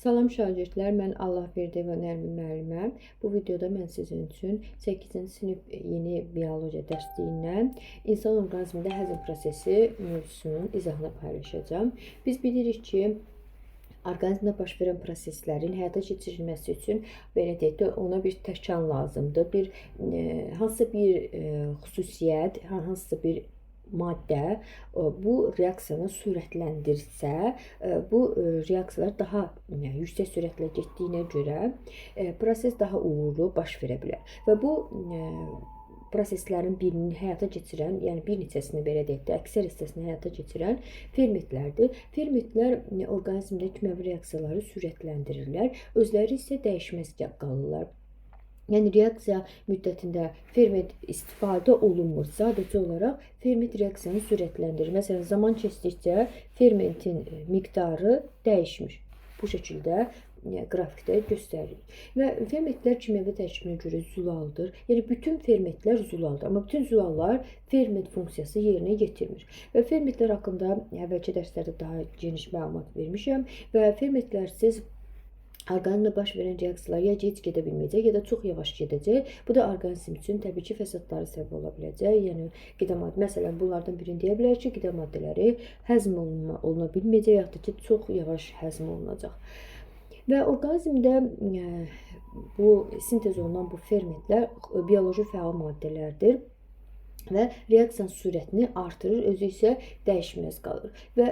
Salam şagirdlər, mən Allahverdiyev Nərmin müəlliməm. Bu videoda mən sizin üçün 8-ci sinif yeni biologiya dərsliyindən insan orqanizmində həzm prosesi mövzusunun izahını paylaşacağam. Biz bilirik ki, orqanizmdə baş verən proseslərin həyata keçirilməsi üçün belə deyək də ona bir təkan lazımdır. Hansısa bir xüsusiyyət, hansısa bir maddə bu reaksiyanı sürətləndirsə, bu reaksiyalar daha yüksək sürətlə getdiyinə görə proses daha uğurlu baş verə bilər. Və bu proseslərin birini həyata keçirən, yəni bir neçəsini belə deyək də, əksər hissəsini həyata keçirən fermentlərdir. Fermentlər orqanizmdə kimyəvi reaksiyaları sürətləndirirlər, özləri isə dəyişməz qalırlar. Yəni reaksiya müddətində ferment istifadə olunmur. Sadəcə olaraq ferment reaksiyanı sürətləndirir. Məsələn, zaman keçdikcə fermentin miqdarı dəyişmir. Bu şəkildə qrafikdə göstərilir. Və fermentlər kimyəvi tərkibinə görə zülaldır. Yəni bütün fermentlər zülaldır. Amma bütün zülallar ferment funksiyası yerinə yetirmir. Və fermentlər haqqında əvvəlki dərslərdə daha geniş məlumat vermişəm və fermentlərsiz orqanizmdə baş verən reaksiyalar ya gec gedə bilməyəcək, ya da çox yavaş gedəcək. Bu da orqanizm üçün təbii ki, fəsadlara səbəb ola biləcək. Yəni qida maddələri, məsələn, bunlardan birini deyə bilərik ki, qida maddələri həzm oluna bilməyəcək, ya da ki, çox yavaş həzm olunacaq. Və orqanizmdə bu sintez olunan bu fermentlər bioloji fəal maddələrdir və reaksiyanın sürətini artırır, özü isə dəyişməz qalır. Və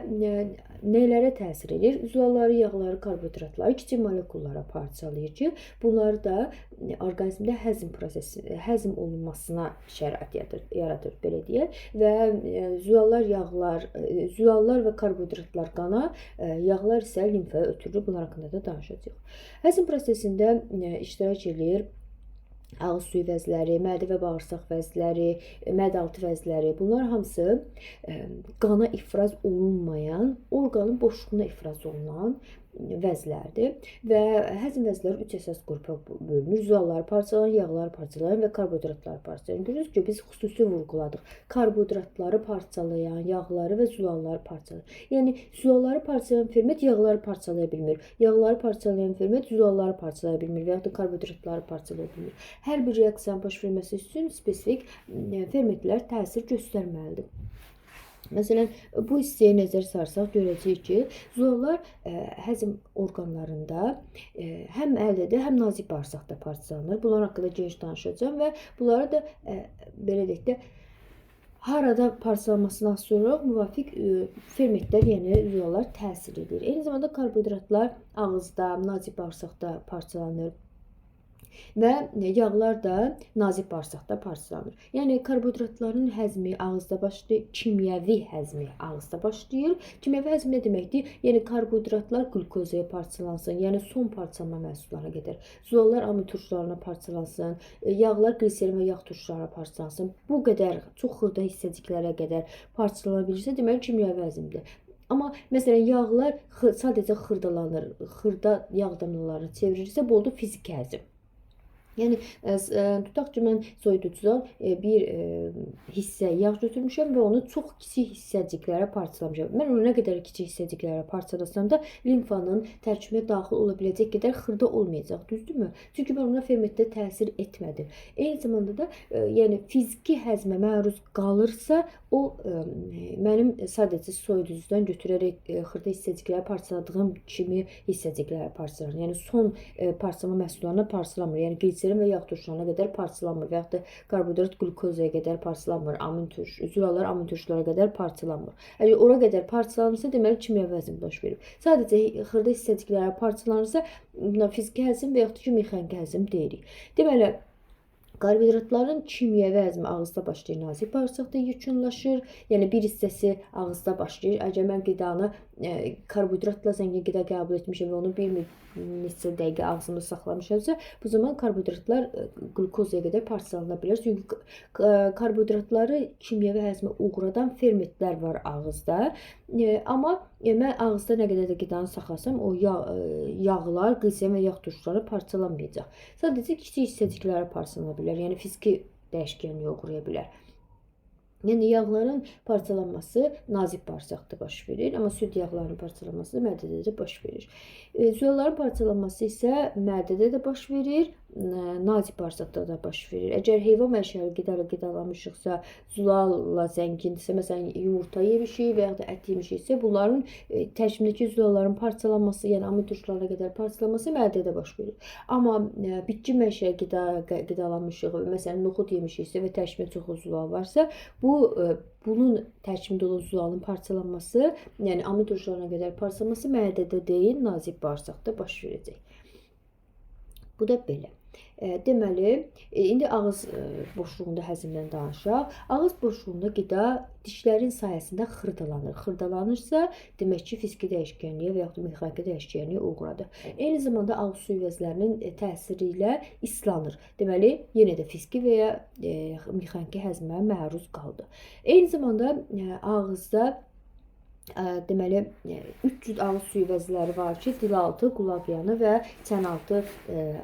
nələrə təsir edir? Zülalları, yağları, karbohidratları kiçik molekullara parçalayır ki, bunları da orqanizmdə həzm olunmasına şərait yaradır, belə deyək. Və zülallar və karbohidratlar qana, yağlar isə limfaya ötürülür. Bunlar haqqında da danışacağıq. Həzm prosesində iştirak edir ağız suyu vəzləri, mədə və bağırsaq vəzləri, mədə-altı vəzləri, bunlar hamısı qana ifraz olunmayan, orqanın boşluğuna ifraz olunan vəzlərdir. Və həzm vəzləri 3 əsas qrupa bölünür. Zülalları parçalayan, yağları parçalayan və karbohidratları parçalayan. Görürsünüz ki, biz xüsusi vurğuladıq. Karbohidratları parçalayan, yağları və zülalları parçalayan. Yəni zülalları parçalayan ferment yağları parçalaya bilmir. Yağları parçalayan ferment zülalları parçalaya bilmir və ya da karbohidratları parçalaya bilmir. Hər bir reaksiyanın baş verməsi üçün spesifik fermentlər təsir göstərməlidir. Məsələn, bu hissəyə nəzər sarsaq görəcəyik ki, zülallar həzm orqanlarında həm əldə, həm nazik bağırsaqda parçalanır. Bunlar haqqında geniş danışacağım və bunları da belə deyək də harada parçalanmasından sonra müvafiq fermentlər, yəni zülallar təsir edir. Eyni zamanda karbohidratlar ağızda, nazik bağırsaqda parçalanır. Və yağlar da nazik bağırsaqda parçalanır. Yəni karbohidratların həzmi ağızda başlayır, kimyəvi həzmi ağızda başlayır. Kimyəvi həzm nə deməkdir? Yəni karbohidratlar qlukozaya parçalansın, yəni son parçalanma məhsullarına qədər. Zülallar amid turşularına parçalansın, yağlar gliserin və yağ turşularına parçalansın. Bu qədər çox xırda hissəciklərə qədər parçalana bilirsə, deməli kimyəvi həzmdir. Amma məsələn yağlar sadəcə xırdalanır, xırda yağ damlalarını çevirirsə, bu oldu fiziki həzm. Yəni, tutaq ki, mən soyuducudan bir hissə yağ götürmüşəm və onu çox kiçik hissəciklərə parçalamışam. Mən onu nə qədər kiçik hissəciklərə parçalasam da limfanın tərkibinə daxil ola biləcək qədər xırda olmayacaq, düzdürmü? Çünki mən ona fermentdə təsir etmədim. Eyni zamanda da yəni fiziki həzmə məruz qalırsa, o mənim sadəcə soyuducudan götürərək xırda hissəciklərə parçaladığım kimi hissəciklərə parçalanır. Yəni son parçalama məhsullarına parçalanmır. Yəni gliserin və yağ turşularına qədər parçalanmır və yaxud da karbohidrat qlukozaya qədər parçalanmır. Zülallar amin turşulara qədər parçalanmır. Əgər ora qədər parçalanırsa, deməli kimyəvi həzm baş verir. Sadəcə xırda hissəciklərə parçalanırsa, buna fiziki həzm və yaxud da ki, mexaniki həzm deyirik. Deməli, karbohidratların kimyəvi həzmi ağızda başlayır, nazik bağırsaqda yekunlaşır. Yəni bir hissəsi ağızda başlayır. Əgər mən qidanı karbohidratla zəngin qida qəbul etmişəm və onu bir neçə dəqiqə ağzımda saxlamışamsa, bu zaman karbohidratlar qlukozaya qədər parçalana bilər. Çünki karbohidratları kimyəvi həzmə uğradan fermentlər var ağızda. Amma mən ağızda nə qədər də qidanı saxlasam, o yağlar, gliserin və yağ turşuları parçalanmayacaq. Sadəcə kiçik hissəciklərə parçalana bilər. Yəni fiziki dəyişkənliyə uğraya bilər. Yəni yağların parçalanması nazik bağırsaqda baş verir, amma süd yağlarının parçalanması mədədə də baş verir. Zülalların parçalanması isə mədədə də baş verir, nazik bağırsaqda da baş verir. Əgər heyvan mənşəli qidalanmışıqsa, zülalla zəngindirsə, məsələn yumurta yemişik və ya da ət yemişiksə, bunların tərkibindəki zülalların parçalanması, yəni amid turşularına qədər parçalanması mədədə baş verir. Amma bitki mənşəli qidalanmışıq, məsələn noxud yemişiksə və tərkibində çoxlu zülal varsa, bunun tərkibində olan zülalın parçalanması, yəni amid turşularına qədər parçalanması mədədə deyil, nazik bağırsaqda baş verəcək. Bu da belə. Deməli, indi ağız boşluğunda həzmdən danışaq. Ağız boşluğunda qida dişlərin sayəsində xırdalanır. Xırdalanırsa, demək ki, fiziki dəyişkənliyə və yaxud da mexaniki dəyişkənliyə uğradı. Eyni zamanda ağız suyu vəzlərinin təsiri ilə islanır. Deməli, yenə də fiziki və ya mexaniki həzmə məruz qaldı. Eyni zamanda ağızda deməli 300 ağız suyu vəzləri var ki, dilaltı, qulaqyanı və çənaltı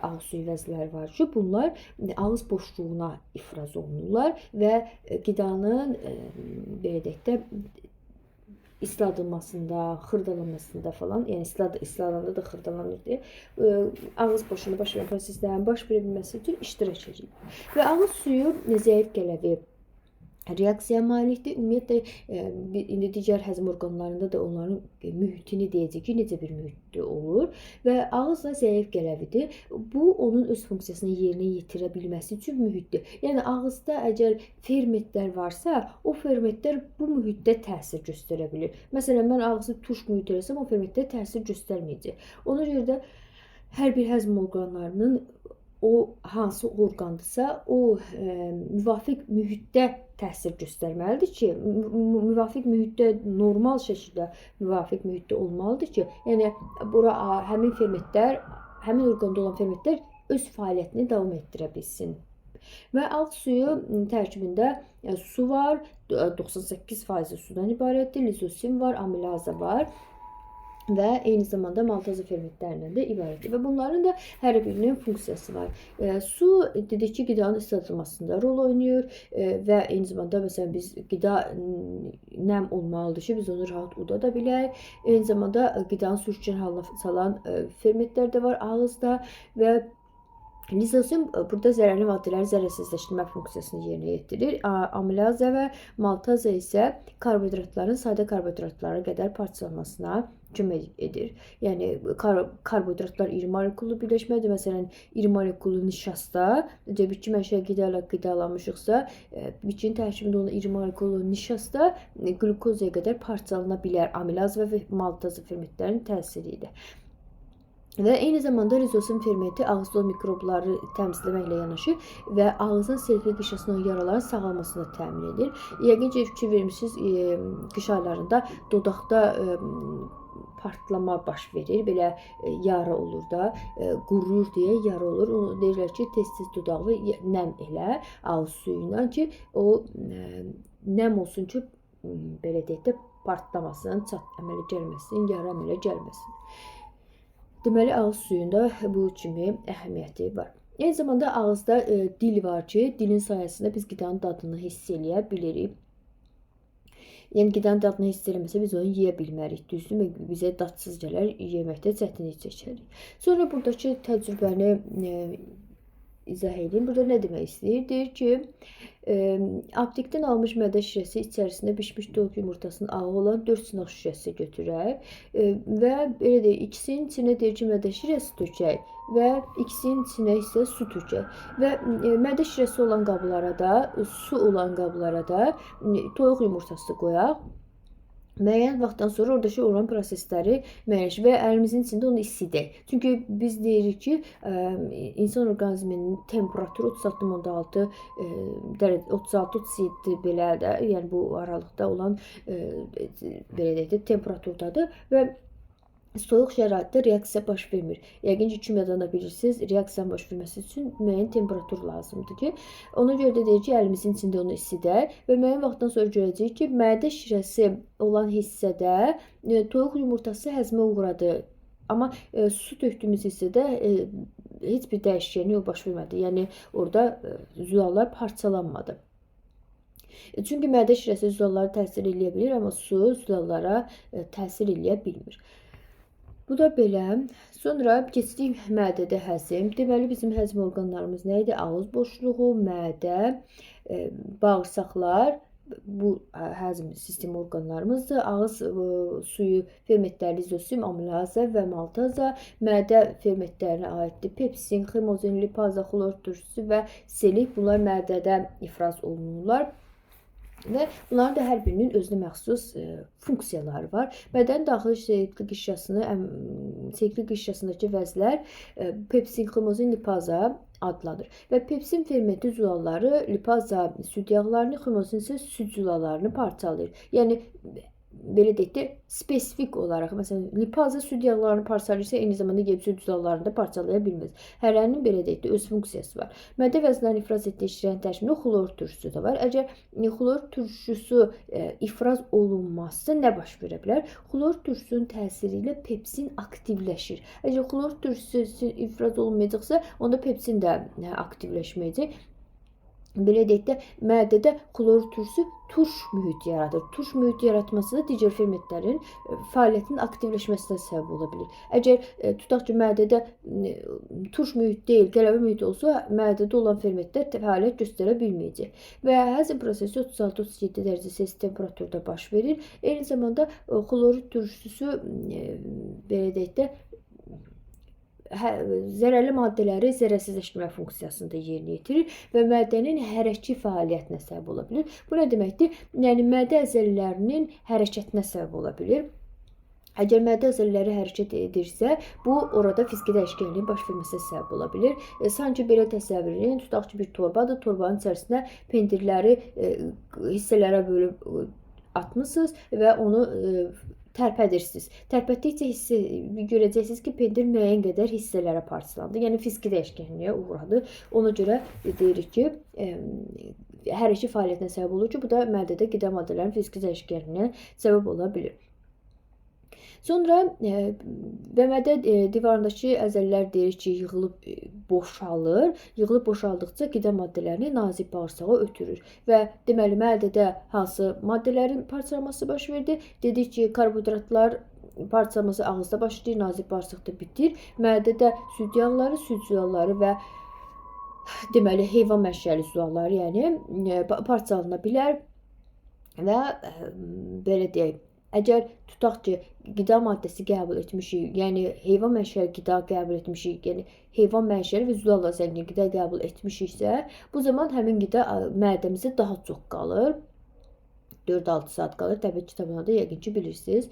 ağız suyu vəzləri var ki, bunlar ağız boşluğuna ifraz olunurlar və qidanın belə deyək də isladılmasında, xırdalanmasında falan, yəni isladanda da xırdalanır deyə ağız boşluğunda baş verən proseslərin baş verə bilməsi üçün iştirak edir. Və ağız suyu zəif qələvi reaksiya malikdir. Ümumiyyətlə, indi digər həzm orqanlarında da onların mühitini deyəcək ki, necə bir mühitdə olur və ağızla zəif qələvidir. Bu, onun öz funksiyasını yerinə yetirə bilməsi üçün mühitdir. Yəni, ağızda əgər fermentlər varsa, o fermentlər bu mühitdə təsir göstərə bilir. Məsələn, mən ağzı turş mühit eləsəm, o fermentlər təsir göstərməyəcək. Ona görə də hər bir həzm orqanlarının o hansı orqandırsa, o müvafiq mühitdə təsir göstərməlidir ki, müvafiq mühitdə normal şəkildə müvafiq mühitdə olmalıdır ki, yəni bura həmin fermentlər, həmin orqanda olan fermentlər öz fəaliyyətini davam etdirə bilsin. Və ağız suyu tərkibində su var, 98% sudan ibarətdir, lizosim var, amilaza var və eyni zamanda maltaza fermentlərindən də ibarətdir. Və bunların da hər birinin funksiyası var. Su dedik ki, qidanın isladılmasında rol oynayır və eyni zamanda məsələn biz qida nəm olmalıdır ki, biz onu rahat uda da bilək. Eyni zamanda qidanı sürüşkən halına salan fermentlər də var ağızda və lizosim burada zərərli maddələri zərərsizləşdirmə funksiyasını yerinə yetirir. Amilaza və maltaza isə karbohidratların sadə karbohidratlara qədər parçalanmasına kömək edir. Yəni karbohidratlar iri molekullu birləşmədir. Məsələn, iri molekullu nişasta, bitki mənşəli qida ilə qidalanmışıqsa, bitkinin tərkibində olan iri molekullu nişasta qlukozaya qədər parçalana bilər. Amilaz və maltaza fermentlərin təsiri ilə. Və eyni zamanda lizosim fermenti ağızda mikrobları təmizləməklə yanaşı və ağızın selfli qışasının yaraların sağalmasına təmin edir. Yəqin ki, fikir vermişsiniz, qış aylarında dodaqda partlama baş verir, belə yara olur da, quruyur deyə yara olur. Onu deyirlər ki, tez-tez dodağı nəm elə ağız suyu ilə ki, o nəm olsun ki, belə deyək də partlamasın, çat əmələ gəlməsin, yara əmələ gəlməsin. Deməli, ağız suyunda bu kimi əhəmiyyəti var. Eyni zamanda ağızda dil var ki, dilin sayəsində biz qidanın dadını hiss eləyə bilirik. Yəni, qidanın dadını hiss eləməsə biz onu yeyə bilmərik, düzdür? Bizə dadsız gələr, yeməkdə çətinlik çəkərik. Sonra buradakı təcrübəni izah edeyim. Burada nə demək istəyir? Deyir ki, aptekdən almış mədə şirəsi içərisində bişmiş toyuq yumurtasının ağı olan 4 sınaq şirəsi götürək və belə deyək, ikisinin içinə deyir ki, mədə şirəsi tökək və ikisinin içinə isə su tökək və mədə şirəsi olan qablara da, su olan qablara da toyuq yumurtası qoyaq. Müəyyən vaxtdan sonra oradakı olan prosesləri müəyyənləşir və əlimizin içində onu isidək. Çünki biz deyirik ki, insan orqanizminin temperaturu 36,6 dərəcə, 36-37 belə də, yəni bu aralıqda olan belə deyək də temperaturdadır və soyuq şəraitdə reaksiya baş vermir. Yəqin ki, kimyadan da bilirsiniz, reaksiyanın baş verməsi üçün müəyyən temperatur lazımdır ki, ona görə də deyir ki, əlimizin içində onu isidək və müəyyən vaxtdan sonra görəcəyik ki, mədə şirəsi olan hissədə toyuq yumurtası həzmə uğradı. Amma su tökdüyümüz hissədə heç bir dəyişiklik baş vermədi. Yəni, orada zülallar parçalanmadı. Çünki mədə şirəsi zülallara təsir eləyə bilir, amma su zülallara təsir eləyə bilmir. Bu da belə. Sonra keçdik mədədə həzm. Deməli bizim həzm orqanlarımız nə idi? Ağız boşluğu, mədə, bağırsaqlar bu həzm sistemi orqanlarımızdır. Ağız suyu fermentləri lizozim, amilaza və maltaza, mədə fermentlərinə aiddir. Pepsin, ximozin, lipaza, xlor turşusu və selik bunlar mədədə ifraz olunurlar. Və bunların da hər birinin özünə məxsus funksiyaları var. Bədən daxili selektiv qişrasındakı vəzlər pepsin, ximozin, lipaza adlanır. Və pepsin fermenti zülalları lipaza süd yağlarını, ximozin isə süd zülallarını parçalayır. Yəni belə deyək də, spesifik olaraq, məsələn, lipaza süd yağlarını parçalayırsa, eyni zamanda gəlib süd zülallarını da parçalaya bilməz. Hərlərinin belə deyək də, öz funksiyası var. Mədə vəzlərini ifraz etdiyi şirənin tərkibində xlor turşusu da var. Əgər xlor turşusu ifraz olunmazsa nə baş verə bilər? Xlor turşusunun təsiri ilə pepsin aktivləşir. Əgər xlor turşusu ifraz olunmayacaqsa, onda pepsin də aktivləşməyəcək. Belə deyək də, mədədə xlor turşusu turş mühit yaradır. Turş mühit yaratması da digər fermentlərin fəaliyyətinin aktivləşməsinə səbəb ola bilir. Əgər tutaq ki, mədədə turş mühit deyil, qələbə mühit olsa, mədədə olan fermentlər fəaliyyət göstərə bilməyəcək. Və həzm prosesi 36-37 dərəcə Selsi temperaturda baş verir. Eyni zamanda xlor turşusu belə deyək də, zərərli maddələri zərərsizləşdirmə funksiyasını da yerinə yetirir və mədənin hərəki fəaliyyətinə səbəb ola bilir. Bu nə deməkdir? Yəni mədə əzələlərinin hərəkətinə səbəb ola bilir. Əgər mədə əzələləri hərəkət edirsə, bu orada fiziki dəyişkənliyin baş verməsinə səbəb ola bilir. Sanki belə təsəvvür edin, tutaq ki, bir torbadır, torbanın içərisinə pendirləri hissələrə bölüb atmısınız və onu tərpədirsiniz. Tərpətdikcə görəcəksiniz ki, pendir müəyyən qədər hissələrə parçalandı. Yəni fiziki dəyişkənliyə uğradı. Ona görə deyirik ki, hərəki fəaliyyətinə səbəb olur ki, bu da mədədə qida maddələrinin fiziki dəyişkənliyinə səbəb ola bilir. Sonra mədə divarındakı əzələlər deyirik ki, yığılıb boşalır. Yığılıb boşaldıqca qida maddələrini nazik bağırsağa ötürür. Və deməli, mədədə hansı maddələrin parçalanması baş verdi? Dedik ki, karbohidratlar parçalanması ağızda başlayır, nazik bağırsaqda bitir. Mədədə süd yağları, süd zülalları və deməli, heyvan mənşəli zülalları yəni parçalana bilər və belə deyək, əgər tutaq ki, qida maddəsi qəbul etmişik, yəni heyvan mənşəli qida qəbul etmişik, yəni heyvan mənşəli və zülalla zəngin qida qəbul etmişiksə, bu zaman həmin qida mədəmizdə daha çox qalır. 4-6 saat qalır. Təbii ki, kitablarda yəqin ki, bilirsiniz.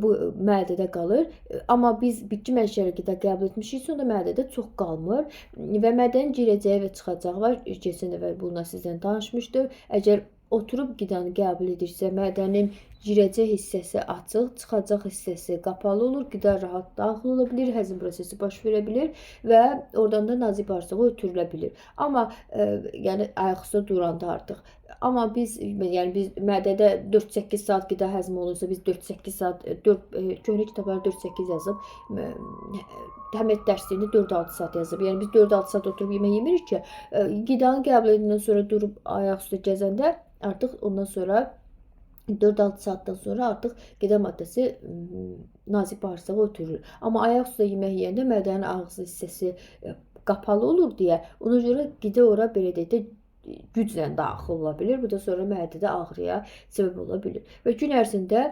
Bu mədədə qalır. Amma biz bitki mənşəli qida qəbul etmişiksə, onda mədədə çox qalmır. Və mədənin girəcəyi və çıxacağı var. Keçən dəfə bununla sizdən danışmışdım. Əgər oturub qidanı qəbul edirsə, mədənin girəcək hissəsi açıq, çıxacaq hissəsi qapalı olur, qida rahat daxil ola bilir, həzm prosesi baş verə bilir və oradan da nazik bağırsağa ötürülə bilir. Amma yəni ayaq üstə duranda artıq. Amma biz mədədə 4-8 saat qida həzm olunsa, biz 4-8 saat, köhnə kitablar 4-8 yazıb, həmiyyət dərsliyində 4-6 saat yazıb. Yəni biz 4-6 saat oturub yemək yemirik ki, qidanı qəbul edəndən sonra durub ayaq üstə gəzəndə artıq ondan sonra 4-6 saatdan sonra artıq qida maddəsi nazik bağırsağa ötürülür. Amma ayaq üstə yemək yeyəndə mədənin ağız hissəsi qapalı olur deyə, ona görə qida ora belə deyək də güclə daxil ola bilir. Bu da sonra mədədə ağrıya səbəb ola bilir. Və gün ərzində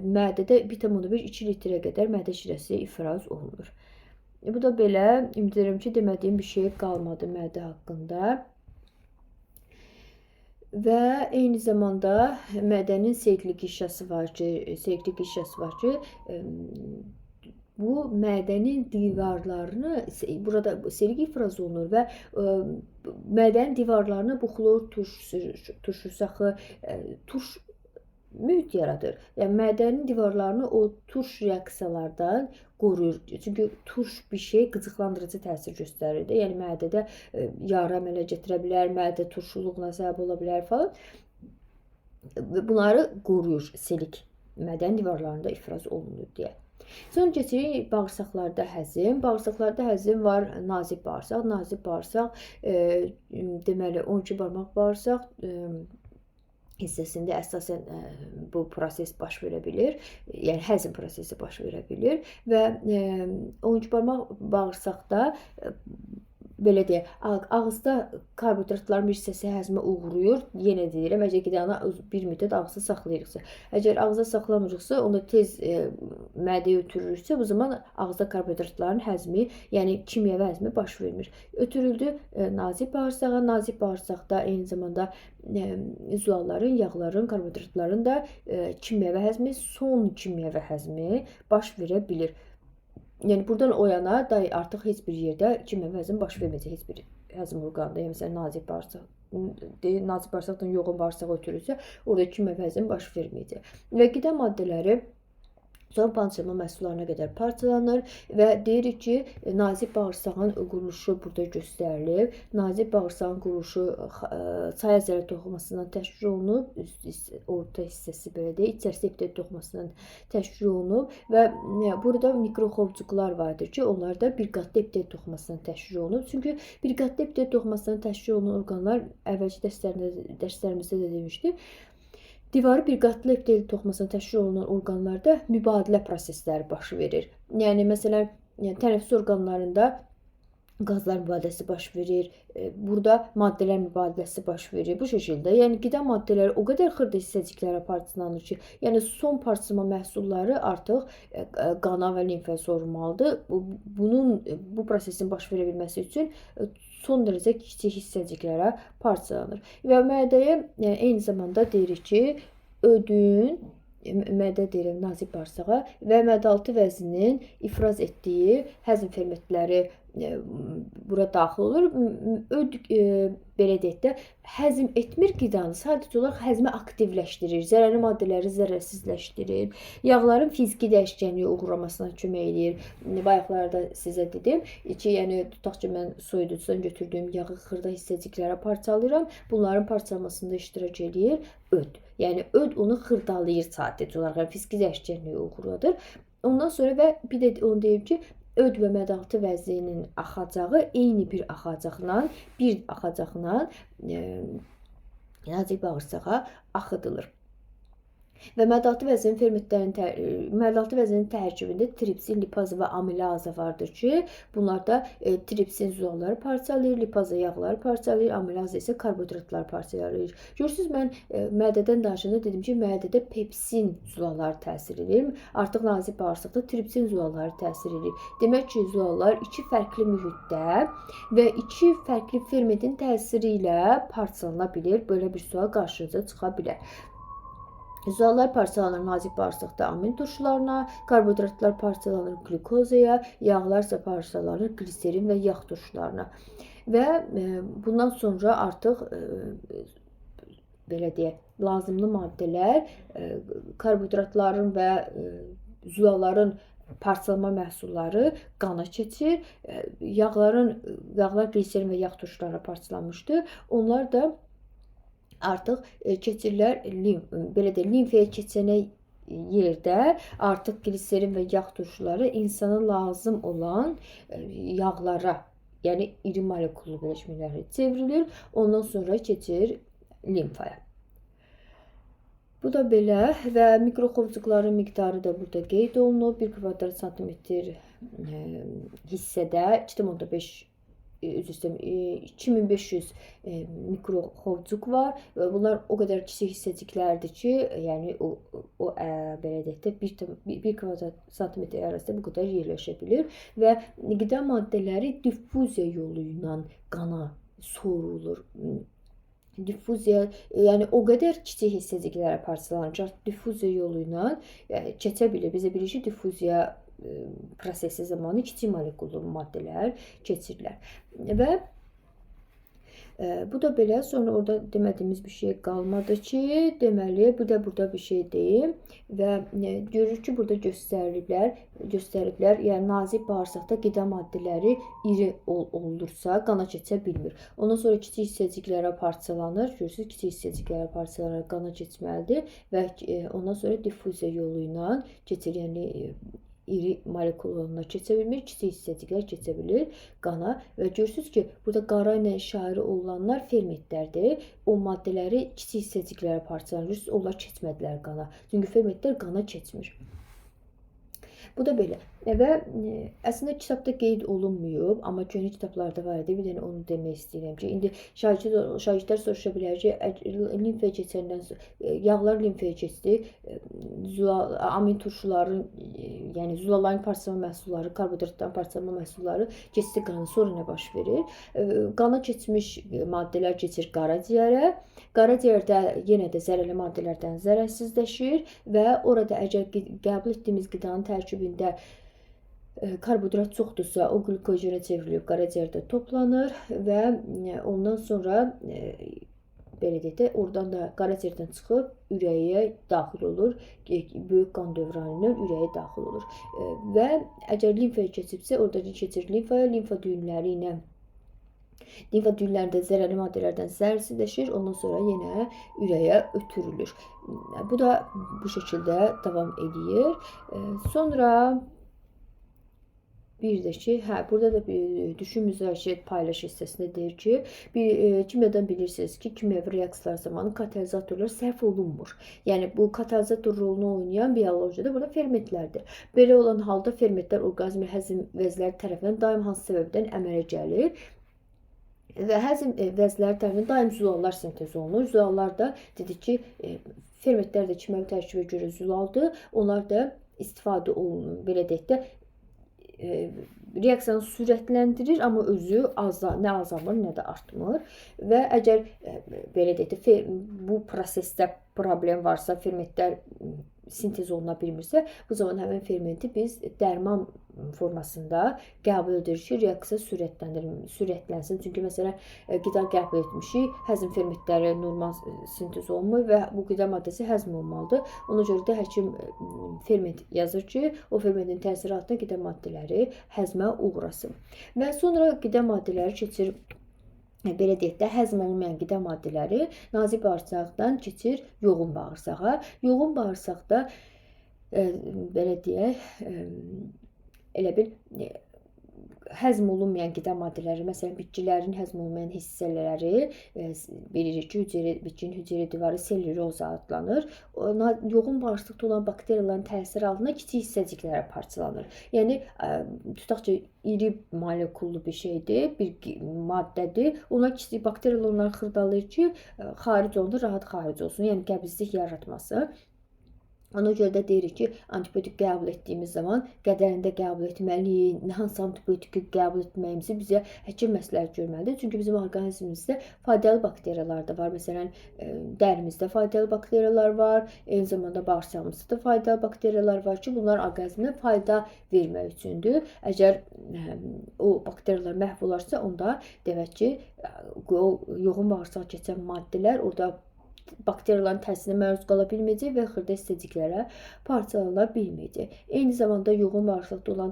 mədədə 1,1-2 litrə qədər mədə şirəsi ifraz olunur. Bu da belə. Ümid edirəm ki, demədiyim bir şey qalmadı mədə haqqında. Və eyni zamanda mədənin selektiv qişrası var ki, bu mədənin divarlarını, burada selik ifraz olunur və mədənin divarlarını bu xlor turşusu turş mühit yaradır. Yəni mədənin divarlarını o turş reaksiyalardan qoruyur. Çünki turş bir şey qıcıqlandırıcı təsir göstərir. Yəni mədədə yara əmələ gətirə bilər, mədə turşuluğuna səbəb ola bilər falan. Bunları qoruyur selik mədənin divarlarında ifraz olunur deyə. Sonra keçirik bağırsaqlarda həzm. Bağırsaqlarda həzm var nazik bağırsaq. Nazik bağırsaq deməli 12 barmaq bağırsaq, hissəsində əsasən bu proses baş verə bilir. Yəni həzm prosesi baş verə bilir və 12 barmaq bağırsaqda belə deyək, ağızda karbohidratların bir hissəsi həzmə uğrayır. Yenə deyirəm, əgər qidanı bir müddət ağızda saxlayırıqsa. Əgər ağızda saxlamırıqsa, onda tez mədəyə ötürürüksə, bu zaman ağızda karbohidratların həzmi, yəni kimyəvi həzmi baş vermir. Ötürüldü nazik bağırsağa. Nazik bağırsaqda eyni zamanda zülalların, yağların, karbohidratların da kimyəvi həzmi, son kimyəvi həzmi baş verə bilir. Yəni buradan o yana da artıq heç bir yerdə kimyəvi həzm baş verməyəcək, heç bir həzm orqanında. Yəni məsələn nazik bağırsaqdan yoğun bağırsağa ötürülsə, orada kimyəvi həzm baş verməyəcək. Və qida maddələri son pançırma məhsullarına qədər parçalanır və deyirik ki, nazik bağırsağın quruluşu burada göstərilir. Nazik bağırsağın quruluşu çay əzələ toxumasından təşkil olunub, orta hissəsi belə deyək, içərisi epiteli toxumasından təşkil olunub və burada mikroxovcuqlar vardır ki, onlar da bir qatlı epiteli toxumasından təşkil olunub. Çünki bir qatlı epiteli toxumasından təşkil olunan orqanlar əvvəlki dərslərimizdə də demişdik. Divarı bir qatlı epiteli toxumasından təşkil olunan orqanlarda mübadilə prosesləri baş verir. Yəni məsələn, tənəffüs orqanlarında qazlar mübadiləsi baş verir. Burada maddələr mübadiləsi baş verir. Bu şəkildə, yəni qida maddələri o qədər xırda hissəciklərə parçalanır ki, yəni son parçalama məhsulları artıq qana və limfə sorulmalıdır. Bu prosesin baş verə bilməsi üçün son dərəcə kiçik hissəciklərə parçalanır. Və mədəyə eyni zamanda deyirik ki, ödün, mədə deyirəm nazik bağırsağa və mədəaltı vəzinin ifraz etdiyi həzm fermentləri bura daxil olur. Belə deyək də, həzm etmir qidanı, sadəcə olaraq həzmi aktivləşdirir, zərərli maddələri zərərsizləşdirir, yağların fiziki dəyişkənliyə uğramasına kömək edir. Bayaqlarda sizə dedim ki, yəni tutaq ki, mən soyuducudan götürdüyüm yağı xırda hissəciklərə parçalayıram, bunların parçalamasında iştirak edir öd. Yəni öd onu xırdalayır sadəcə olaraq, yəni fiziki dəyişkənliyə uğradır. Ondan sonra və bir də onu deyim ki, öd və mədəaltı vəzinin axacağı eyni bir axacaqla nazik bağırsağa axıdılır. Və mədəaltı vəzinin tərkibində tripsin, lipaza və amilaza vardır ki, bunlarda tripsin zülalları parçalayır, lipaza yağları parçalayır, amilaza isə karbohidratları parçalayır. Görürsünüz, mən mədədən danışanda dedim ki, mədədə pepsin zülalları təsir edir. Artıq nazik bağırsaqda tripsin zülalları təsir edir. Demək ki, zülallar iki fərqli mühitdə və iki fərqli fermentin təsiri ilə parçalana bilir. Belə bir sual qarşınıza çıxa bilər. Zülallar parçalanır nazik bağırsaqda amin turşularına, karbohidratlar parçalanır glukozaya, yağlar isə parçalanır gliserin və yağ turşularına. Və bundan sonra artıq belə deyək, lazımlı maddələr karbohidratların və zülalların parçalama məhsulları qana keçir. Yağlar gliserin və yağ turşularına parçalanmışdır. Onlar da artıq keçirlər, belə deyək, limfəyə keçənə yerdə artıq gliserin və yağ turşuları insana lazım olan yağlara, yəni iri molekullu birləşmələri çevrilir. Ondan sonra keçir limfaya. Bu da belə və mikroxovcuqların miqdarı da burada qeyd olunub. 1 kvadrat santimetr hissədə 2,5 2500 mikroxovcuq var. Bunlar o qədər kiçik hissəciklərdir ki, yəni o belə deyək də 1 kvadrat santimetr ərazisində bu qədər yerləşə bilir və qida maddələri diffuziya yolu ilə qana sorulur. Diffuziya, yəni o qədər kiçik hissəciklərə parçalanır ki, diffuziya yolu ilə keçə bilir. Bizə bilir ki, diffuziya prosesi zamanı kiçik molekullu maddələr keçirlər. Və bu da belə, sonra orada demədiyimiz bir şey qalmadı ki, deməli, bu da burada bir şey deyim və görürük ki, burada göstəriblər, yəni nazik bağırsaqda qida maddələri iri olursa qana keçə bilmir. Ondan sonra kiçik hissəciklərə parçalanır, görürsünüz, kiçik hissəciklərə parçalanır, qana keçməlidir və ondan sonra diffuziya yolu ilə keçir, yəni iri molekulalarına keçə bilmir, kiçik hissəciklər keçə bilir qana və görürsünüz ki, burada qara ilə işarə olunanlar fermentlərdir. O maddələri kiçik hissəciklərə parçalanır, onlar keçmədilər qana. Çünki fermentlər qana keçmir. Bu da belə. Və əslində kitabda qeyd olunmuyub, amma köhnə kitablarda var idi. Bir dənə onu demək istəyirəm ki, indi şagirdlər soruşa bilər ki, limfaya keçəndən yağlar limfaya keçdi, amin turşuların, yəni zulaların parçalama məhsulları, karbohidratların parçalama məhsulları keçdi qana, sonra nə baş verir? Qana keçmiş maddələr keçir qaraciyərə. Qaraciyərdə yenə də zərərli maddələrdən zərərsizləşir və orada əgər qəbul etdiyimiz qidanın tərkibində karbohidrat çoxdursa, o qlikojenə çevrilib qaraciyərdə toplanır və ondan sonra belə deyək də, oradan da qaraciyərdən çıxıb ürəyə daxil olur. Böyük qan dövranı ilə ürəyə daxil olur. Və əgər limfaya keçibsə, orada keçir limfaya, limfa düyünləri ilə limfa düyünlərində zərərli maddələrdən zərərsizləşir, ondan sonra yenə ürəyə ötürülür. Bu da bu şəkildə davam edir. Sonra bir də ki, burada da düşün müzakirə paylaş hissəsində deyir ki, kimyadan bilirsiniz ki, kimyəvi reaksiyalar zamanı katalizatorlar sərf olunmur. Yəni, bu katalizator rolunu oynayan biologiyada burada fermentlərdir. Belə olan halda fermentlər orqanizmin həzm vəzləri tərəfindən daim hansı səbəbdən əmələ gəlir? Və həzm vəzləri tərəfindən daim zülallar sintez olunur. Zülallar da dedik ki, fermentlər də kimyəvi tərkibə görə zülaldır. Onlar da istifadə olunur. Belə deyək də, reaksiyanı sürətləndirir, amma özü nə azalmır, nə də artmır. Və əgər belə deyək də, bu prosesdə problem varsa, fermentlər sintez oluna bilmirsə, bu zaman həmin fermenti biz dərman formasında qəbul edirik ki, reaksiya sürətlənsin. Çünki məsələn, qida qəbul etmişik, həzm fermentləri normal sintez olunmur və bu qida maddəsi həzm olmalıdır. Ona görə də həkim ferment yazır ki, o fermentin təsiri altında qida maddələri həzmə uğrasın. Və sonra qida maddələri keçir, belə deyək də, həzm olunmayan qida maddələri nazik bağırsaqdan keçir yoğun bağırsağa. Yoğun bağırsaqda, belə deyək, elə bil, həzm olunmayan qida maddələri, məsələn, bitkilərin həzm olunmayan hissələri, bilirik ki, bitkinin hüceyrə divarı selüloza adlanır. Yoğun bağırsaqda olan bakteriyaların təsiri altında kiçik hissəciklərə parçalanır. Yəni, tutaq ki, iri molekullu bir şeydir, bir maddədir. Onlar kiçik bakteriyalar onları xırdalayır ki, xaric olunur, rahat xaric olsun, yəni qəbizlik yaratması. Ona görə də deyirik ki, antibiotik qəbul etdiyimiz zaman qədərində qəbul etməliyik. Hansı antibiotiki qəbul etməyimizi bizə həkim məsləhət görməlidir. Çünki bizim orqanizmimizdə faydalı bakteriyalar da var. Məsələn, dərimizdə faydalı bakteriyalar var, eyni zamanda bağırsağımızda da faydalı bakteriyalar var ki, bunlar orqanizmə fayda vermək üçündür. Əgər o bakteriyalar məhv olarsa, onda demək ki, yoğun bağırsaq keçən maddələr orada bakteriyaların təsirinə məruz qala bilməyəcək və xırda hissəciklərə parçalana bilməyəcək. Eyni zamanda yoğun bağırsaqda olan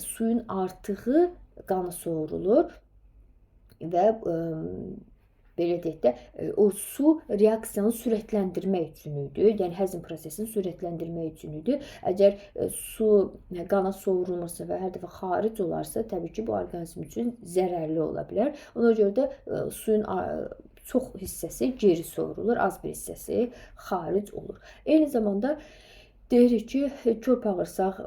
suyun artığı qana soğurulur və belə deyək də, o su reaksiyanı sürətləndirmək üçün idi. Yəni, həzm prosesini sürətləndirmək üçün idi. Əgər su qana soğurulmasa və hər dəfə xaric olarsa, təbii ki, bu orqanizm üçün zərərli ola bilər. Ona görə də suyun çox hissəsi geri soğurulur, az bir hissəsi xaric olur. Eyni zamanda deyirik ki, kör bağırsaq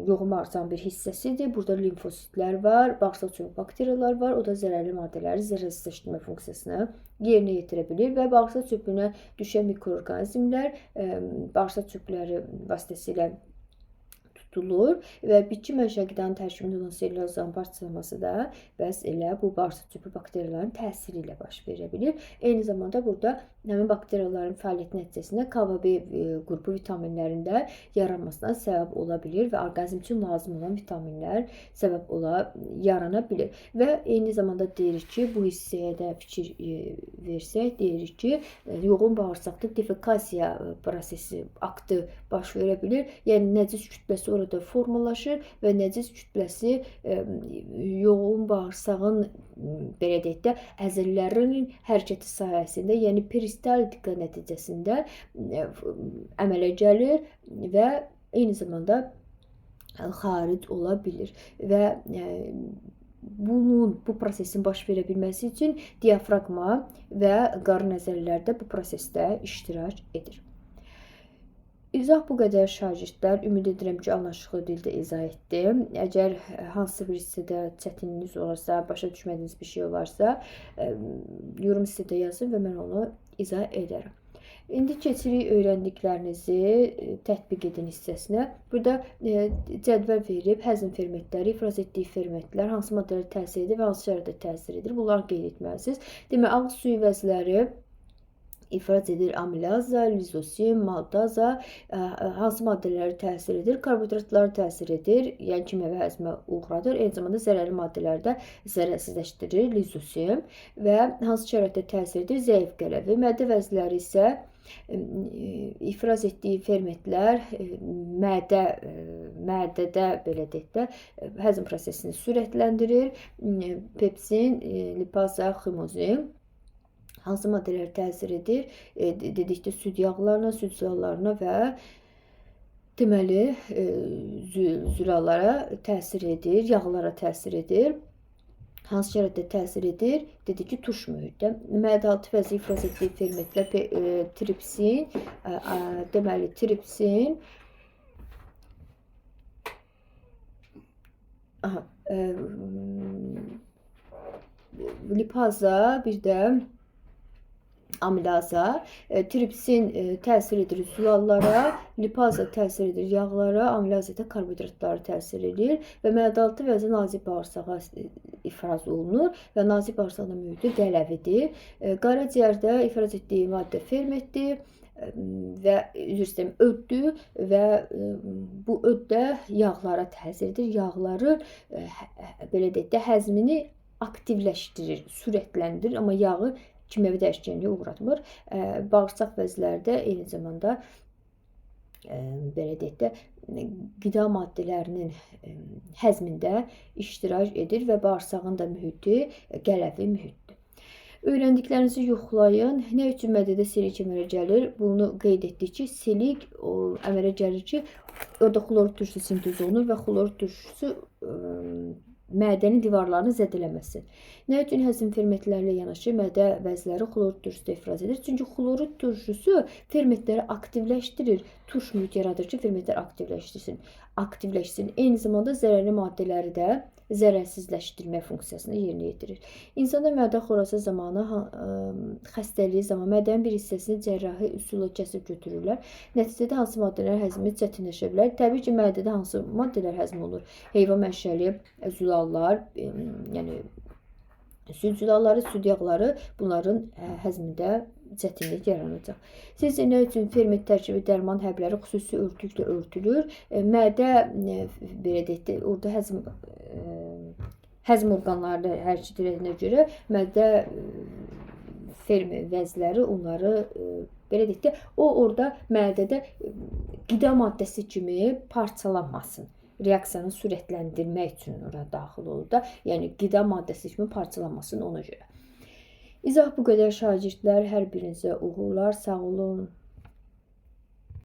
yoğun bağırsağın bir hissəsidir. Burada limfositlər var, bağırsaq çöpü bakteriyalar var. O da zərərli maddələri zərərsizləşdirmə funksiyasını yerinə yetirə bilir və bağırsaq çöpünə düşən mikroorqanizmlər bağırsaq çöpləri vasitəsilə tutulur və bitki mənşəli qidanın tərkibində olan selülozanın parçalanması da bəs elə bu bağırsaq çöpü bakteriyaların təsiri ilə baş verə bilir. Eyni zamanda burada həmin bakteriyaların fəaliyyəti nəticəsində K və B qrupu vitaminlərində yaranmasına səbəb ola bilir və orqanizm üçün lazım olan vitaminlər səbəb yarana bilir. Və eyni zamanda deyirik ki, bu hissəyə də fikir versək, deyirik ki, yoğun bağırsaqda defekasiya prosesi, aktı baş verə bilir. Yəni, nəcis kütləsi orada formalaşır və nəcis kütləsi yoğun bağırsağın, belə deyək də, əzələlərinin hərəkəti sayəsində, yəni peristaltika nəticəsində əmələ gəlir və eyni zamanda xaric ola bilir və bu prosesin baş verə bilməsi üçün diafraqma və qarın əzələləri də bu prosesdə iştirak edir. İzah bu qədər şagirdlər. Ümid edirəm ki, anlaşılır dildə izah etdim. Əgər hansısa bir hissədə çətinliyiniz olarsa, başa düşmədiyiniz bir şey olarsa, yorum hissədə yazın və mən onu izah edərəm. İndi keçirik öyrəndiklərinizi tətbiq edin hissəsinə. Burada cədvəl verib həzm fermentləri, ifraz etdiyi fermentlər hansı maddələrə təsir edir və hansı şəraitdə təsir edir. Bunları qeyd etməlisiniz. Demək, ağız suyu vəzləri ifraz edir amilaza, lizosim, maltaza, hansı maddələri təsir edir? Karbohidratları təsir edir, yəni kimyəvi həzmə uğradır. Eyni zamanda zərərli maddələri də zərərsizləşdirir, lizosim və hansı şəraitdə təsir edir? Zəif qələvi. Məddə vəzləri isə ifraz etdiyi fermentlər mədədə belə deyək də həzm prosesini sürətləndirir. Pepsin, lipaza, ximozin hansı maddələr təsir edir? Dedikdə süd yağlarına, süd zülallarına və deməli zülallara təsir edir, yağlara təsir edir. Hansı şəraitdə təsir edir? Dedik ki, tuş mühitdə. Mədə-altı vəzi ifraz etdiyi fermentlər tripsin, deməli tripsin, lipaza, bir də amilaza, tripsin təsir edir zülallara, lipaza təsir edir yağlara, amilaza da karbohidratlara təsir edir və mədə-altı vəzi nazik bağırsağa ifraz olunur və nazik bağırsaqda mühiti qələvidir. Qaraciyərdə ifraz etdiyi maddə fermentdir və öddür və bu öddə yağlara təsir edir. Yağları belə deyək də həzmini aktivləşdirir, sürətləndirir, amma yağı kimyəvi dəyişkənliyə uğratmır. Bağırsaq vəzləri də eyni zamanda belə deyək də qida maddələrinin həzmində iştirak edir və bağırsağın da mühiti qələvi mühitdir. Öyrəndiklərinizi yoxlayın. Nə üçün mədədə silik əmələ gəlir? Bunu qeyd etdik ki, silik əmələ gəlir ki, orada xlorid turşusu sintez olunur və xlorid turşusu mədənin divarlarını zədələməsin. Nə üçün həzm fermentlərlə yanaşı mədə vəzləri xlorid turşusu ifraz edir? Çünki xlorid turşusu fermentləri aktivləşdirir. Turş mühit yaradır ki, fermentlər aktivləşsin. Eyni zamanda zərərli maddələri də zərərsizləşdirmə funksiyasını yerinə yetirir. İnsanda mədə xorası zamanı xəstəliyi zamanı mədənin bir hissəsini cərrahi üsulla kəsib götürürlər. Nəticədə hansı maddələr həzmi çətinləşə bilər? Təbii ki, mədədə hansı maddələr həzm olur? Heyvan mənşəli zülallar, yəni süd zülalları, süd yağları, bunların həzmində çətinlik yaranacaq. Sizcə nə üçün ferment tərkibi dərman həbləri xüsusi örtüklə örtülür? Mədə belə deyək də, orada həzm orqanları hərəkət edilənə görə mədə vəzləri onları belə deyək də, o orada mədədə qida maddəsi kimi parçalanmasın. Reaksiyanı sürətləndirmək üçün ora daxil olur da, yəni qida maddəsi kimi parçalanmasın ona görə. İzah bu qədər şagirdlər, hər birinizə uğurlar, sağ olun.